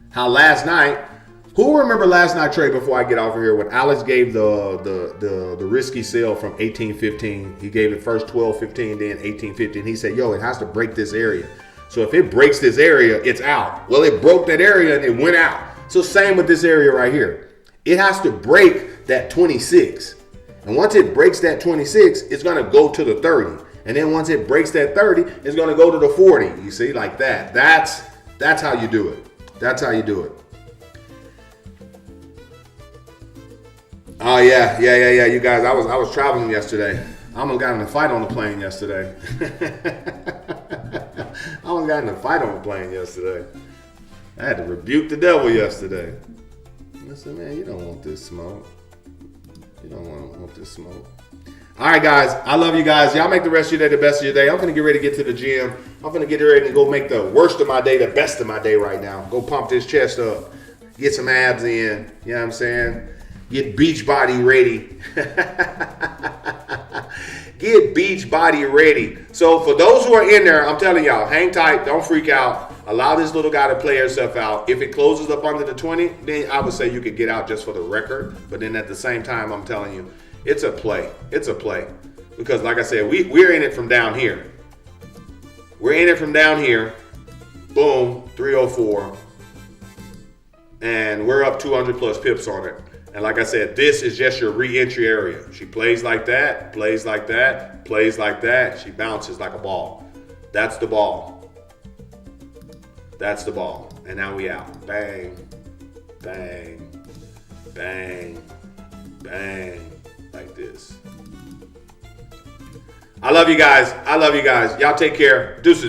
How last night, who remember last night trade before I get off of here when Alex gave the risky sell from 1815. He gave it first 12.15, then 18.15. He said, yo, it has to break this area. So if it breaks this area, it's out. Well, it broke that area and it went out. So same with this area right here. It has to break that 26. And once it breaks that 26, it's going to go to the 30. And then once it breaks that 30, it's going to go to the 40. You see, like that. That's how you do it. That's how you do it. Oh yeah. You guys, I was traveling yesterday. I almost got in a fight on the plane yesterday. I had to rebuke the devil yesterday. I said, man, you don't want this smoke. You don't want this smoke. All right, guys. I love you guys. Y'all make the rest of your day the best of your day. I'm going to get ready to get to the gym. I'm going to get ready to go make the worst of my day the best of my day right now. Go pump this chest up. Get some abs in. You know what I'm saying? Get beach body ready. Get beach body ready. So for those who are in there, I'm telling y'all, hang tight. Don't freak out. Allow this little guy to play herself out. If it closes up under the 20, then I would say you could get out just for the record. But then at the same time, I'm telling you, it's a play. It's a play. Because like I said, we're in it from down here. We're in it from down here. Boom, 304. And we're up 200 plus pips on it. And like I said, this is just your re-entry area. She plays like that, plays like that, plays like that. She bounces like a ball. That's the ball. That's the ball. And now we out. Bang, bang, bang, bang, like this. I love you guys. Y'all take care. Deuces.